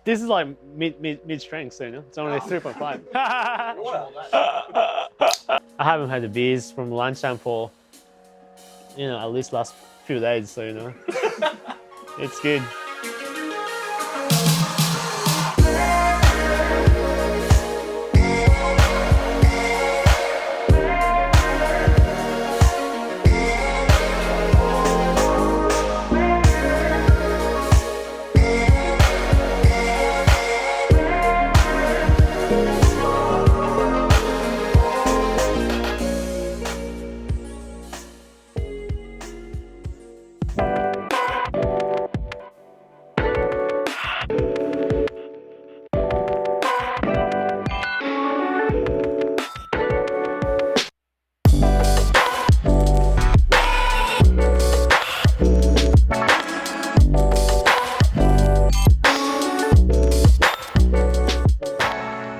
This is like mid strength, so you know, it's only 3.5. I haven't had the beers from lunchtime for, you know, at least last few days, so you know, it's good.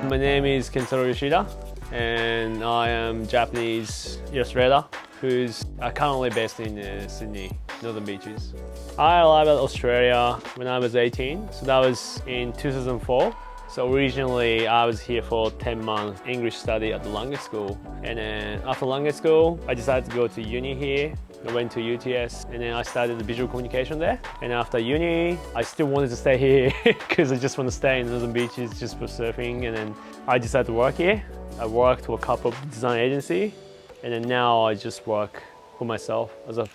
My name is Kentaro Yoshida and I am Japanese illustrator who's currently based in Sydney, Northern Beaches. I arrived at Australia when I was 18, so that was in 2004. So originally I was here for 10 months English study at the language school, and then after language school I decided to go to uni here. I went to UTS and then I studied visual communication there. And after uni, I still wanted to stay here because I just want to stay in Northern Beaches just for surfing. And then I decided to work here. I worked for a couple of design agency, and then now I just work for myself as a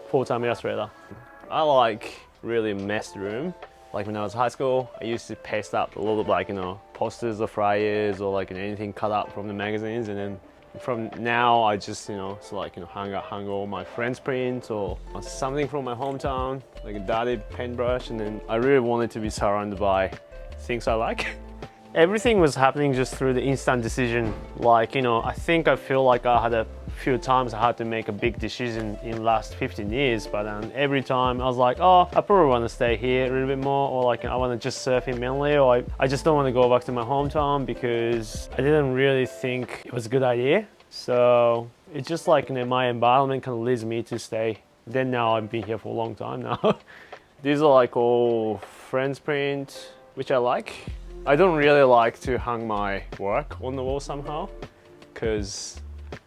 full-time illustrator. I like really messed room. Like when I was high school, I used to paste up a lot of like, you know, posters or flyers or like anything cut up from the magazines, and then from now I just, you know, so like, you know, hang all my friends' prints or something from my hometown, like a dirty paintbrush, and then I really wanted to be surrounded by things I like. Everything was happening just through the instant decision. Like, you know, I feel like I had a few times I had to make a big decision in the last 15 years, but every time I was like, oh, I probably want to stay here a little bit more, or like I want to just surf in Manly, or I just don't want to go back to my hometown because I didn't really think it was a good idea. So it's just like, you know, my environment kind of leads me to stay. Then now I've been here for a long time now. These are like all friends print, which I like. I don't really like to hang my work on the wall somehow because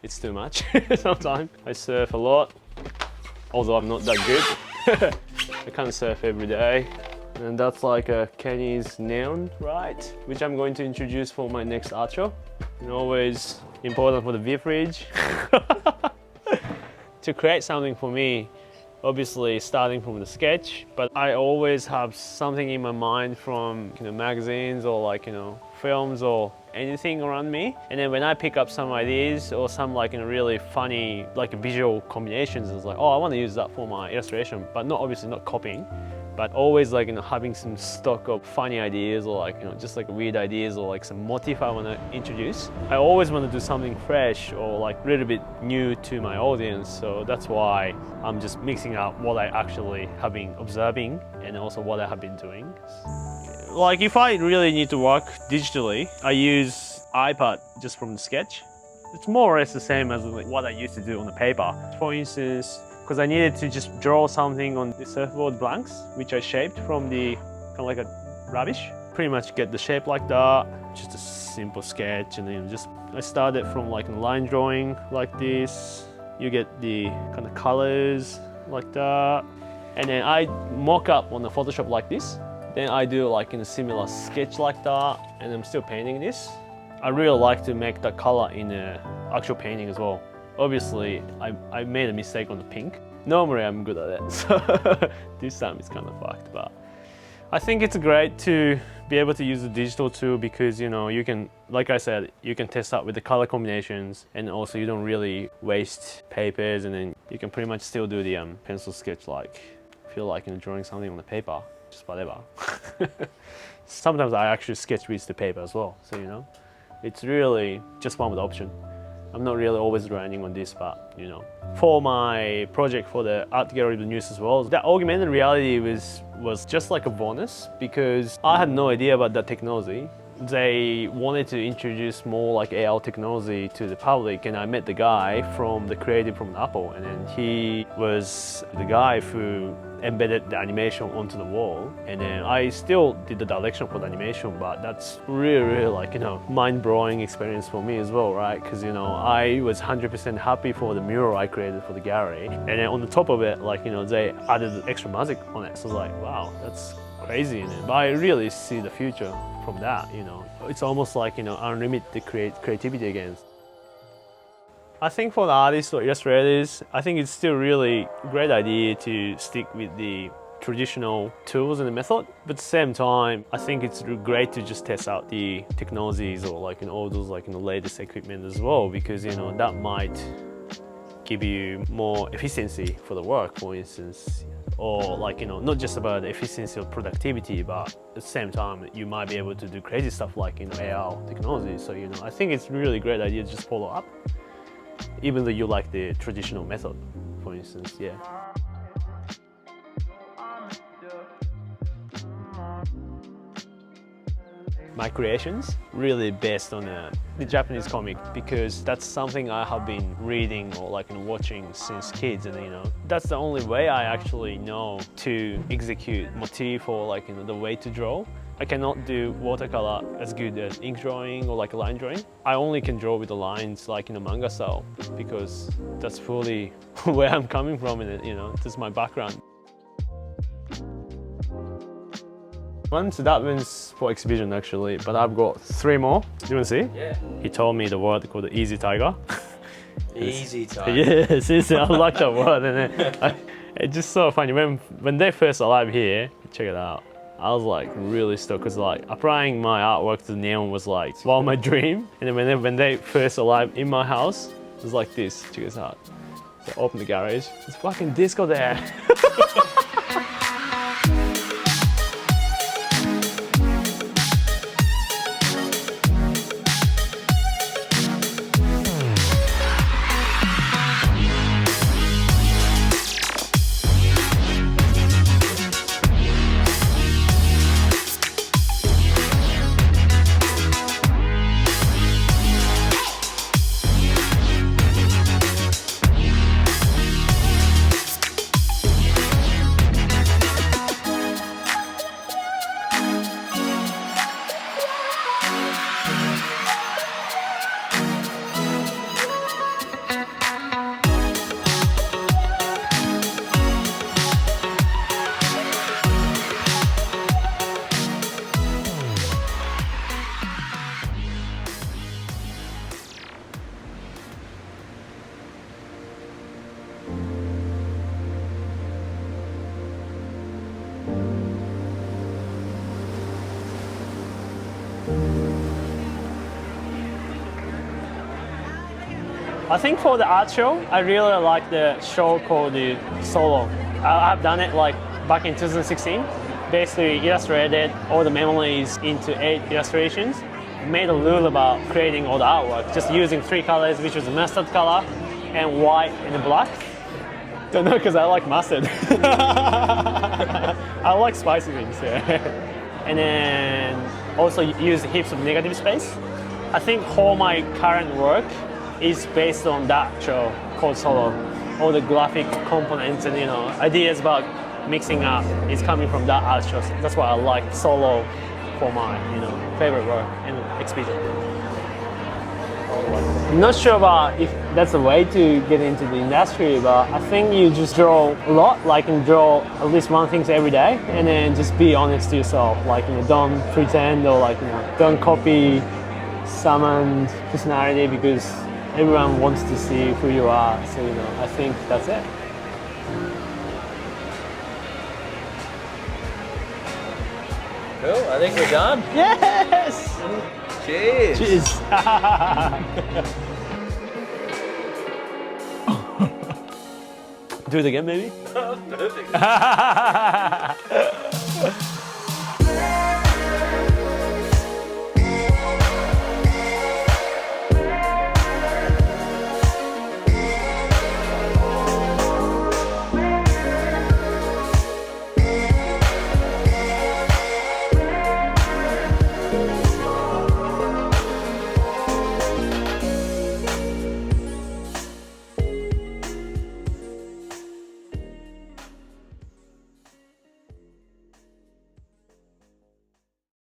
it's too much sometimes. I surf a lot, although I'm not that good. I can't surf every day. And that's like a Kenny's neon, right? Which I'm going to introduce for my next art show. And always important for the V fridge. To create something for me, obviously starting from the sketch, but I always have something in my mind from, you know, magazines or like, you know, films or anything around me. And then when I pick up some ideas or some like, you know, really funny like visual combinations, it's like, oh, I want to use that for my illustration, but not obviously not copying, but always like, you know, having some stock of funny ideas or like, you know, just like weird ideas or like some motif I want to introduce. I always want to do something fresh or like a little bit new to my audience. So that's why I'm just mixing up what I actually have been observing and also what I have been doing. Like if I really need to work digitally, I use iPad just from the sketch. It's more or less the same as what I used to do on the paper. For instance, because I needed to just draw something on the surfboard blanks, which I shaped from the kind of like a rubbish. Pretty much get the shape like that, just a simple sketch, and then just I started from like a line drawing like this. You get the kind of colors like that, and then I mock up on the Photoshop like this. Then I do like in a similar sketch like that, and I'm still painting this. I really like to make the color in the actual painting as well. Obviously, I made a mistake on the pink. Normally I'm good at it, so this time it's kind of fucked, but I think it's great to be able to use the digital tool because, you know, you can, like I said, you can test out with the color combinations, and also you don't really waste papers, and then you can pretty much still do the pencil sketch like feel like, you know, drawing something on the paper, just whatever. Sometimes I actually sketch with the paper as well, so you know, it's really just one with the option. I'm not really always grinding on this, but you know, for my project for the Art Gallery the news as well, that augmented reality was just like a bonus because I had no idea about that technology. they wanted to introduce more like AR technology to the public, and I met the guy from the creative from Apple, and then he was the guy who embedded the animation onto the wall, and then I still did the direction for the animation, but that's really like, mind-blowing experience for me as well, right? Because I was 100% happy for the mural I created for the gallery, and then on the top of it, like they added extra magic on it, so it's like, wow, that's crazy. But I really see the future from that. It's almost like unlimited the creativity again. I think for the artists or illustrators, I think it's still really a great idea to stick with the traditional tools and the method, but at the same time, I think it's great to just test out the technologies or like all those like latest equipment as well, because that might give you more efficiency for the work, for instance, or like not just about the efficiency of productivity, but at the same time you might be able to do crazy stuff like AR technology. So I think it's really great idea to just follow up, even though you like the traditional method, for instance. Yeah. My creations really based on the Japanese comic, because that's something I have been reading or like watching since kids, and that's the only way I actually know to execute motif or like the way to draw. I cannot do watercolor as good as ink drawing or like line drawing. I only can draw with the lines like manga style, because that's fully where I'm coming from, and this is my background. So that one's for exhibition actually, but I've got 3 more. Do you want to see? Yeah. He told me the word called the easy tiger. Easy tiger. Yes, I like that word, and it's just so funny. When they first arrived here, check it out. I was like really stoked, because like applying my artwork to the neon was like my dream. And then when they first arrived in my house, it was like this. Check this out. So I opened the garage. There's fucking disco there. I think for the art show, I really like the show called the Solo. I've done it like back in 2016. Basically illustrated all the memories into 8 illustrations. Made a rule about creating all the artwork, just using 3 colors, which was mustard color and white and black. Don't know, because I like mustard. I like spicy things, yeah. And then also use heaps of negative space. I think all my current work is based on that show called Solo. All the graphic components and ideas about mixing up is coming from that art show. So that's why I like Solo for my favorite work and exhibition. I'm not sure about if that's a way to get into the industry, but I think you just draw a lot, like draw at least one thing every day, and then just be honest to yourself, like don't pretend or like don't copy someone's personality, because everyone wants to see who you are. So I think that's it. Cool, I think we're done. Yes! Cheers! Cheers! Do it again, maybe? Perfect.